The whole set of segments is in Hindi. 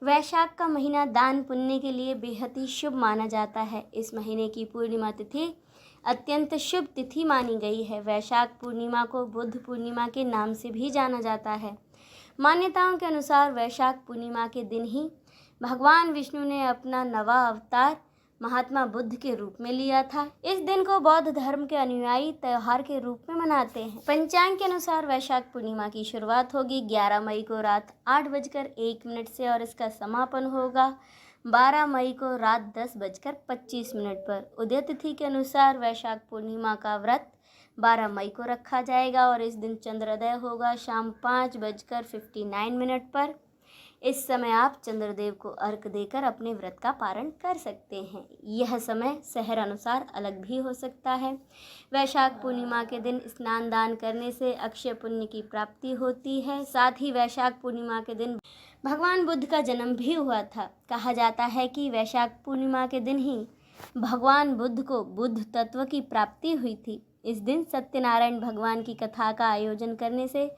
वैशाख का महीना दान पुण्य के लिए बेहद ही शुभ माना जाता है। इस महीने की पूर्णिमा तिथि अत्यंत शुभ तिथि मानी गई है। वैशाख पूर्णिमा को बुद्ध पूर्णिमा के नाम से भी जाना जाता है। मान्यताओं के अनुसार वैशाख पूर्णिमा के दिन ही भगवान विष्णु ने अपना नवा अवतार महात्मा बुद्ध के रूप में लिया था। इस दिन को बौद्ध धर्म के अनुयायी त्योहार के रूप में मनाते हैं। पंचांग के अनुसार वैशाख पूर्णिमा की शुरुआत होगी 11 मई को रात 8:01 से और इसका समापन होगा 12 मई को रात 10:25 पर। उदय तिथि के अनुसार वैशाख पूर्णिमा का व्रत 12 मई को रखा जाएगा और इस दिन चंद्रोदय होगा शाम 5:59 पर। इस समय आप चंद्रदेव को अर्घ देकर अपने व्रत का पारण कर सकते हैं। यह समय शहर अनुसार अलग भी हो सकता है। वैशाख पूर्णिमा के दिन स्नान दान करने से अक्षय पुण्य की प्राप्ति होती है। साथ ही वैशाख पूर्णिमा के दिन भगवान बुद्ध का जन्म भी हुआ था। कहा जाता है कि वैशाख पूर्णिमा के दिन ही भगवान बुद्ध को बुद्ध तत्व की प्राप्ति हुई थी। इस दिन सत्यनारायण भगवान की कथा का आयोजन करने से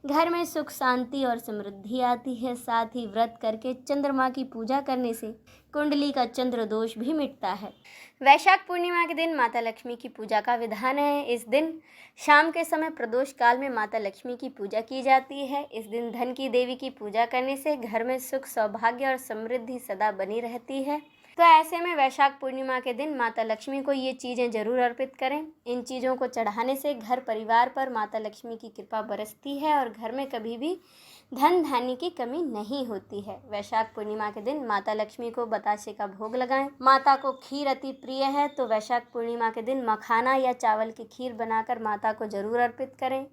घर में सुख शांति और समृद्धि आती है। साथ ही व्रत करके चंद्रमा की पूजा करने से कुंडली का चंद्र दोष भी मिटता है। वैशाख पूर्णिमा के दिन माता लक्ष्मी की पूजा का विधान है। इस दिन शाम के समय प्रदोष काल में माता लक्ष्मी की पूजा की जाती है। इस दिन धन की देवी की पूजा करने से घर में सुख सौभाग्य और समृद्धि सदा बनी रहती है। तो ऐसे में वैशाख पूर्णिमा के दिन माता लक्ष्मी को ये चीज़ें जरूर अर्पित करें। इन चीज़ों को चढ़ाने से घर परिवार पर माता लक्ष्मी की कृपा बरसती है और घर में कभी भी धन धान्य की कमी नहीं होती है। वैशाख पूर्णिमा के दिन माता लक्ष्मी को बतासे का भोग लगाएं। माता को खीर अति प्रिय है, तो वैशाख पूर्णिमा के दिन मखाना या चावल की खीर बनाकर माता को जरूर अर्पित करें।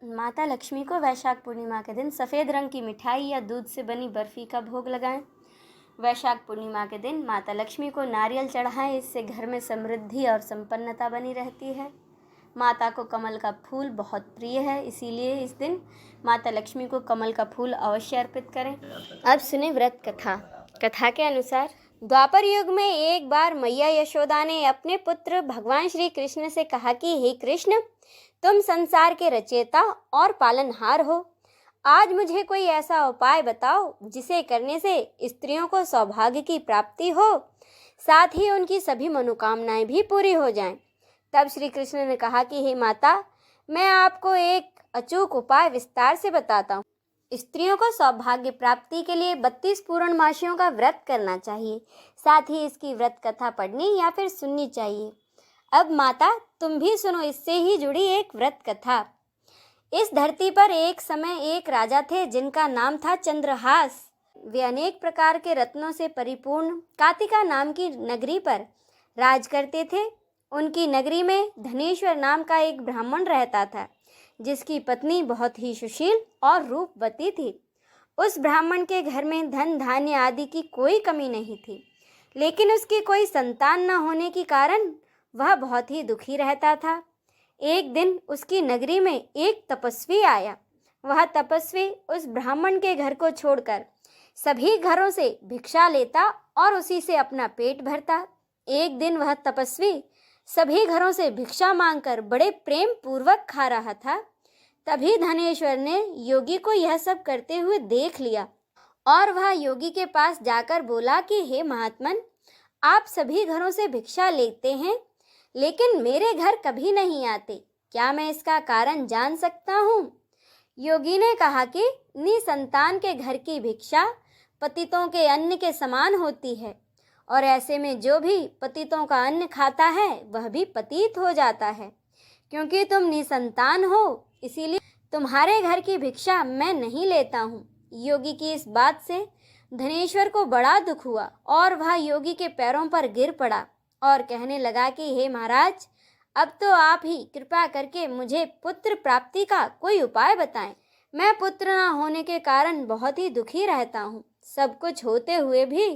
माता लक्ष्मी को वैशाख पूर्णिमा के दिन सफ़ेद रंग की मिठाई या दूध से बनी बर्फ़ी का भोग लगाएं। वैशाख पूर्णिमा के दिन माता लक्ष्मी को नारियल चढ़ाएं। इससे घर में समृद्धि और संपन्नता बनी रहती है। माता को कमल का फूल बहुत प्रिय है, इसीलिए इस दिन माता लक्ष्मी को कमल का फूल अवश्य अर्पित करें। अब सुने व्रत कथा। कथा के अनुसार द्वापर युग में एक बार मैया यशोदा ने अपने पुत्र भगवान श्री कृष्ण से कहा कि हे कृष्ण, तुम संसार के रचयिता और पालनहार हो। आज मुझे कोई ऐसा उपाय बताओ जिसे करने से स्त्रियों को सौभाग्य की प्राप्ति हो, साथ ही उनकी सभी मनोकामनाएं भी पूरी हो जाएं। तब श्री कृष्ण ने कहा कि हे माता, मैं आपको एक अचूक उपाय विस्तार से बताता हूँ। स्त्रियों को सौभाग्य प्राप्ति के लिए 32 पूर्णमासियों का व्रत करना चाहिए। साथ ही इसकी व्रत कथा पढ़नी या फिर सुननी चाहिए। अब माता, तुम भी सुनो इससे ही जुड़ी एक व्रत कथा। इस धरती पर एक समय एक राजा थे जिनका नाम था चंद्रहास। वे अनेक प्रकार के रत्नों से परिपूर्ण कातिका नाम की नगरी पर राज करते थे। उनकी नगरी में धनेश्वर नाम का एक ब्राह्मण रहता था, जिसकी पत्नी बहुत ही सुशील और रूपवती थी। उस ब्राह्मण के घर में धन धान्य आदि की कोई कमी नहीं थी, लेकिन उसकी कोई संतान न होने के कारण वह बहुत ही दुखी रहता था। एक दिन उसकी नगरी में एक तपस्वी आया। वह तपस्वी उस ब्राह्मण के घर को छोड़कर सभी घरों से भिक्षा लेता और उसी से अपना पेट भरता। एक दिन वह तपस्वी सभी घरों से भिक्षा मांगकर बड़े प्रेम पूर्वक खा रहा था। तभी धनेश्वर ने योगी को यह सब करते हुए देख लिया और वह योगी के पास जाकर बोला कि हे महात्मन, आप सभी घरों से भिक्षा लेते हैं लेकिन मेरे घर कभी नहीं आते, क्या मैं इसका कारण जान सकता हूँ? योगी ने कहा कि निसंतान के घर की भिक्षा पतितों के अन्न के समान होती है और ऐसे में जो भी पतितों का अन्न खाता है वह भी पतित हो जाता है। क्योंकि तुम निसंतान हो, इसीलिए तुम्हारे घर की भिक्षा मैं नहीं लेता हूँ। योगी की इस बात से धनेश्वर को बड़ा दुख हुआ और वह योगी के पैरों पर गिर पड़ा और कहने लगा कि हे महाराज, अब तो आप ही कृपा करके मुझे पुत्र प्राप्ति का कोई उपाय बताएं। मैं पुत्र न होने के कारण बहुत ही दुखी रहता हूँ। सब कुछ होते हुए भी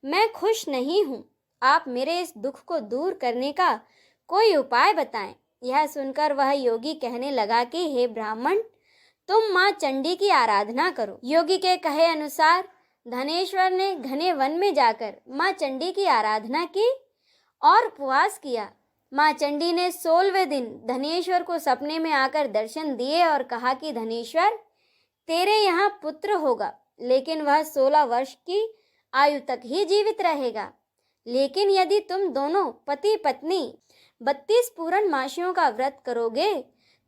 मैं खुश नहीं हूँ। आप मेरे इस दुख को दूर करने का कोई उपाय बताएं। यह सुनकर वह योगी कहने लगा कि हे ब्राह्मण, तुम माँ चंडी की आराधना करो। योगी के कहे अनुसार धनेश्वर ने घने वन में जाकर माँ चंडी की आराधना की और उपवास किया। माँ चंडी ने 16वें दिन धनेश्वर को सपने में आकर दर्शन दिए और कहा कि धनेश्वर, तेरे यहाँ पुत्र होगा। लेकिन वह 16 वर्ष की आयु तक ही जीवित रहेगा। लेकिन यदि तुम दोनों पति पत्नी 32 पूर्ण मासियों का व्रत करोगे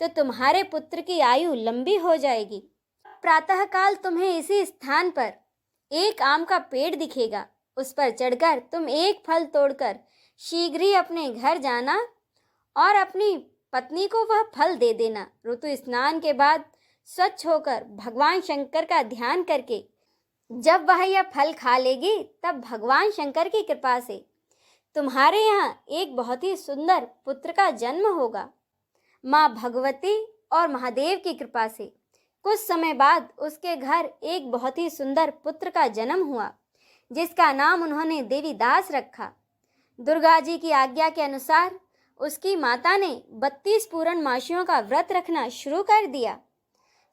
तो तुम्हारे पुत्र की आयु लंबी हो जाएगी। प्रातःकाल तुम्हें इसी स्थान पर एक आम का पेड़ दिखेगा। उस पर चढ़कर तुम एक फल तोड़कर शीघ्र ही अपने घर जाना और अपनी पत्नी को वह फल दे देना। ऋतु स्नान के बाद स्वच्छ होकर भगवान शंकर का ध्यान करके जब वह यह फल खा लेगी, तब भगवान शंकर की कृपा से तुम्हारे यहाँ एक बहुत ही सुंदर पुत्र का जन्म होगा। माँ भगवती और महादेव की कृपा से कुछ समय बाद उसके घर एक बहुत ही सुंदर पुत्र का जन्म हुआ, जिसका नाम उन्होंने देवीदास रखा। दुर्गा जी की आज्ञा के अनुसार उसकी माता ने 32 पूर्ण मासियों का व्रत रखना शुरू कर दिया।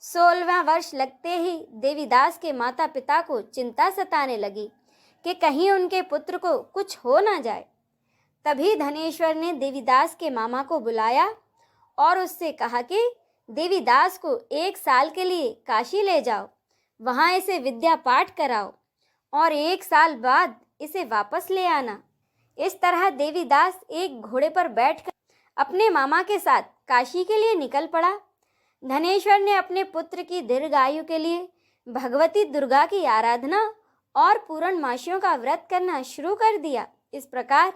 16वां वर्ष लगते ही देवीदास के माता पिता को चिंता सताने लगी कि कहीं उनके पुत्र को कुछ हो ना जाए। तभी धनेश्वर ने देवीदास के मामा को बुलाया और उससे कहा कि देवीदास को 1 साल के लिए काशी ले जाओ, वहाँ इसे विद्या पाठ कराओ और 1 साल बाद इसे वापस ले आना। इस तरह देवीदास एक घोड़े पर बैठकर अपने मामा के साथ काशी के लिए निकल पड़ा। धनेश्वर ने अपने पुत्र की दीर्घायु के लिए भगवती दुर्गा की आराधना और पूर्ण मासियों का व्रत करना शुरू कर दिया। इस प्रकार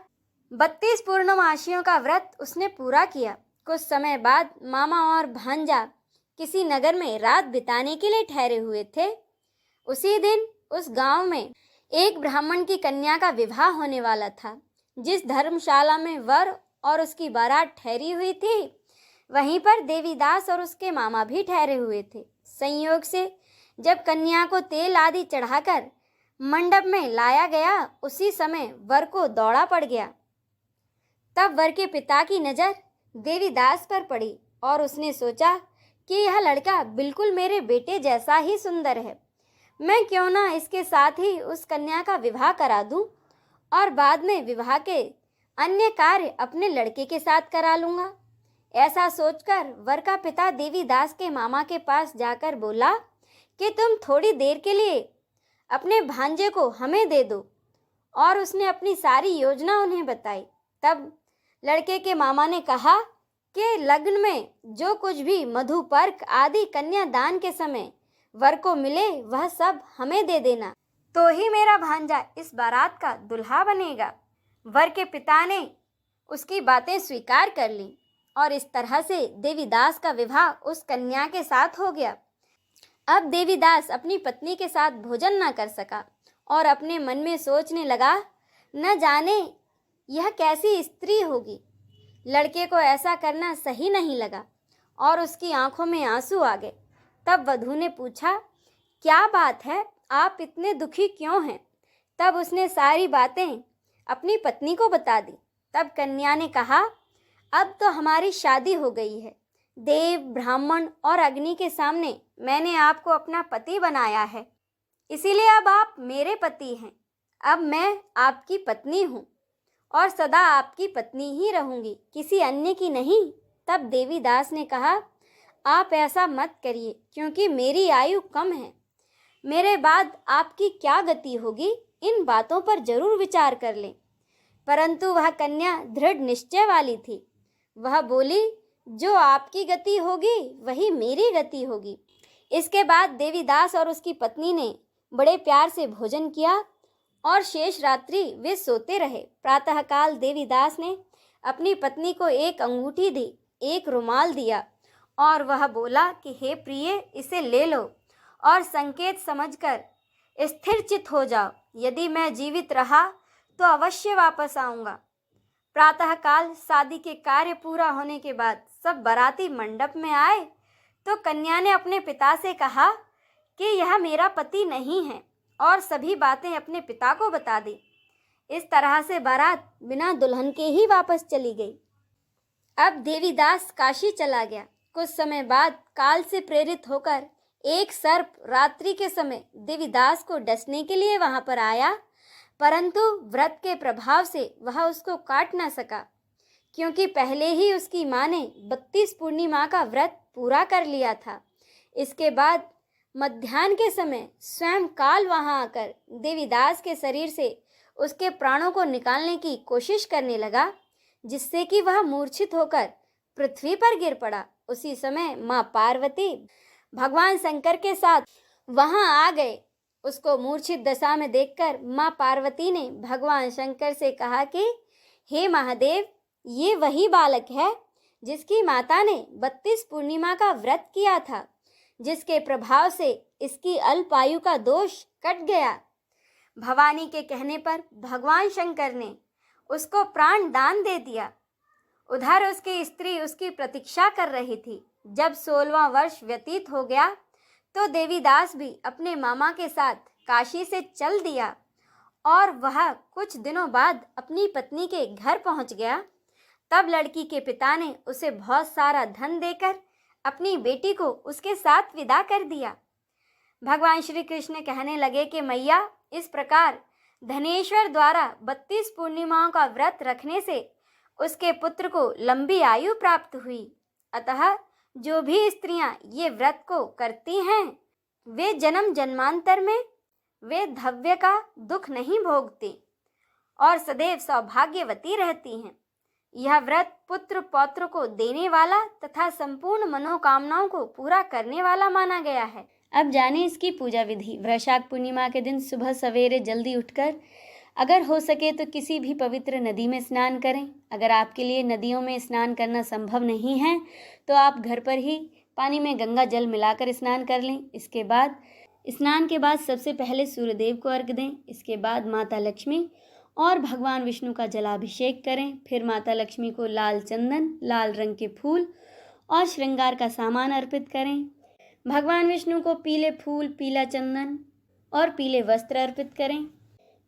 32 पूर्णमासियों का व्रत उसने पूरा किया। कुछ समय बाद मामा और भांजा किसी नगर में रात बिताने के लिए ठहरे हुए थे। उसी दिन उस गांव में एक ब्राह्मण की कन्या का विवाह होने वाला था। जिस धर्मशाला में वर और उसकी बारात ठहरी हुई थी, वहीं पर देवीदास और उसके मामा भी ठहरे हुए थे। संयोग से जब कन्या को तेल आदि चढ़ाकर मंडप में लाया गया, उसी समय वर को दौड़ा पड़ गया। तब वर के पिता की नज़र देवीदास पर पड़ी और उसने सोचा कि यह लड़का बिल्कुल मेरे बेटे जैसा ही सुंदर है, मैं क्यों ना इसके साथ ही उस कन्या का विवाह करा दूं और बाद में विवाह के अन्य कार्य अपने लड़के के साथ करा लूँगा। ऐसा सोचकर वर का पिता देवीदास के मामा के पास जाकर बोला कि तुम थोड़ी देर के लिए अपने भांजे को हमें दे दो, और उसने अपनी सारी योजना उन्हें बताई। तब लड़के के मामा ने कहा कि लग्न में जो कुछ भी मधुपर्क आदि कन्यादान के समय वर को मिले, वह सब हमें दे देना, तो ही मेरा भांजा इस बारात का दुल्हा बनेगा। वर के पिता ने उसकी बातें स्वीकार कर लीं और इस तरह से देवीदास का विवाह उस कन्या के साथ हो गया। अब देवीदास अपनी पत्नी के साथ भोजन न कर सका और अपने मन में सोचने लगा, न जाने यह कैसी स्त्री होगी। लड़के को ऐसा करना सही नहीं लगा और उसकी आंखों में आंसू आ गए। तब वधू ने पूछा, क्या बात है, आप इतने दुखी क्यों हैं? तब उसने सारी बातें अपनी पत्नी को बता दी। तब कन्या ने कहा, अब तो हमारी शादी हो गई है। देव, ब्राह्मण और अग्नि के सामने मैंने आपको अपना पति बनाया है, इसीलिए अब आप मेरे पति हैं। अब मैं आपकी पत्नी हूँ और सदा आपकी पत्नी ही रहूँगी, किसी अन्य की नहीं। तब देवीदास ने कहा, आप ऐसा मत करिए, क्योंकि मेरी आयु कम है। मेरे बाद आपकी क्या गति होगी, इन बातों पर जरूर विचार कर लें। परंतु वह कन्या दृढ़ निश्चय वाली थी। वह बोली, जो आपकी गति होगी वही मेरी गति होगी। इसके बाद देवीदास और उसकी पत्नी ने बड़े प्यार से भोजन किया और शेष रात्रि वे सोते रहे। प्रातःकाल देवीदास ने अपनी पत्नी को एक अंगूठी दी, एक रुमाल दिया और वह बोला कि हे प्रिय, इसे ले लो और संकेत समझकर स्थिर चित हो जाओ। यदि मैं जीवित रहा तो अवश्य वापस आऊँगा। प्रातःकाल शादी के कार्य पूरा होने के बाद सब बाराती मंडप में आए तो कन्या ने अपने पिता से कहा कि यह मेरा पति नहीं है और सभी बातें अपने पिता को बता दी। इस तरह से बारात बिना दुल्हन के ही वापस चली गई। अब देवीदास काशी चला गया। कुछ समय बाद काल से प्रेरित होकर एक सर्प रात्रि के समय देवीदास को डसने के लिए वहां पर आया, परंतु व्रत के प्रभाव से वह उसको काट न सका, क्योंकि पहले ही उसकी माँ ने 32 पूर्णिमा का व्रत पूरा कर लिया था। इसके बाद मध्याह्न के समय स्वयं काल वहां आकर देवीदास के शरीर से उसके प्राणों को निकालने की कोशिश करने लगा, जिससे कि वह मूर्छित होकर पृथ्वी पर गिर पड़ा। उसी समय माँ पार्वती भगवान शंकर के साथ वहां आ गए। उसको मूर्छित दशा में देखकर माँ पार्वती ने भगवान शंकर से कहा कि हे महादेव, ये वही बालक है जिसकी माता ने 32 पूर्णिमा का व्रत किया था, जिसके प्रभाव से इसकी अल्पायु का दोष कट गया। भवानी के कहने पर भगवान शंकर ने उसको प्राण दान दे दिया। उधर उसकी स्त्री उसकी प्रतीक्षा कर रही थी। जब 16वां वर्ष व्यतीत हो गया तो देवीदास भी अपने मामा के साथ काशी से चल दिया और वह कुछ दिनों बाद अपनी पत्नी के घर पहुंच गया। तब लड़की के पिता ने उसे बहुत सारा धन देकर अपनी बेटी को उसके साथ विदा कर दिया। भगवान श्री कृष्ण कहने लगे कि मैया, इस प्रकार धनेश्वर द्वारा 32 पूर्णिमाओं का व्रत रखने से उसके पुत्र को लंबी आयु प्राप्त हुई। अतः जो भी स्त्रियां ये व्रत को करती हैं, वे जन्म जन्मांतर में वे धव्य का दुख नहीं भोगती और सदैव सौभाग्यवती रहती हैं। यह व्रत पुत्र पौत्र को देने वाला तथा संपूर्ण मनोकामनाओं को पूरा करने वाला माना गया है। अब जाने इसकी पूजा विधि। वैशाख पूर्णिमा के दिन सुबह सवेरे जल्दी उठकर अगर हो सके तो किसी भी पवित्र नदी में स्नान करें। अगर आपके लिए नदियों में स्नान करना संभव नहीं है तो आप घर पर ही पानी में गंगा जल मिलाकर स्नान कर लें। स्नान के बाद सबसे पहले सूर्यदेव को अर्घ्य दें। इसके बाद माता लक्ष्मी और भगवान विष्णु का जलाभिषेक करें। फिर माता लक्ष्मी को लाल चंदन, लाल रंग के फूल और श्रृंगार का सामान अर्पित करें। भगवान विष्णु को पीले फूल, पीला चंदन और पीले वस्त्र अर्पित करें।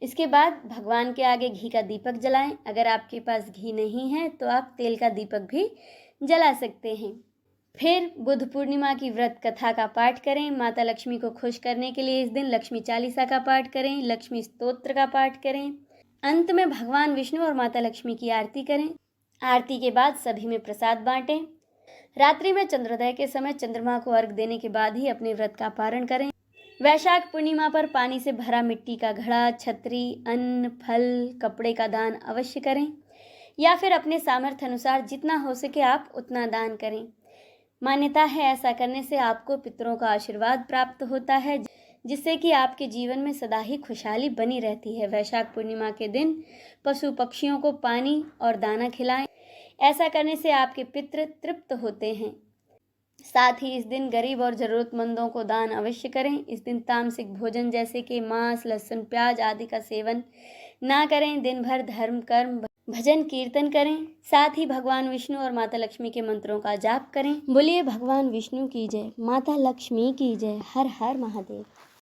इसके बाद भगवान के आगे घी का दीपक जलाएं। अगर आपके पास घी नहीं है तो आप तेल का दीपक भी जला सकते हैं। फिर बुद्ध पूर्णिमा की व्रत कथा का पाठ करें। माता लक्ष्मी को खुश करने के लिए इस दिन लक्ष्मी चालीसा का पाठ करें, लक्ष्मी स्तोत्र का पाठ करें। अंत में भगवान विष्णु और माता लक्ष्मी की आरती करें। आरती के बाद सभी में प्रसाद बांटें। रात्रि में चंद्रोदय के समय चंद्रमा को अर्घ्य देने के बाद ही अपने व्रत का पारण करें। वैशाख पूर्णिमा पर पानी से भरा मिट्टी का घड़ा, छतरी, अन्न, फल, कपड़े का दान अवश्य करें या फिर अपने सामर्थ्य अनुसार जितना हो सके आप उतना दान करें। मान्यता है ऐसा करने से आपको पितरों का आशीर्वाद प्राप्त होता है, जिससे कि आपके जीवन में सदा ही खुशहाली बनी रहती है। वैशाख पूर्णिमा के दिन पशु पक्षियों को पानी और दाना खिलाएं। ऐसा करने से आपके पितृ तृप्त होते हैं। साथ ही इस दिन गरीब और ज़रूरतमंदों को दान अवश्य करें। इस दिन तामसिक भोजन जैसे कि मांस, लहसुन, प्याज आदि का सेवन ना करें। दिन भर धर्म, कर्म, भजन, कीर्तन करें। साथ ही भगवान विष्णु और माता लक्ष्मी के मंत्रों का जाप करें। बोलिए भगवान विष्णु की जय, माता लक्ष्मी की जय। हर हर महादेव।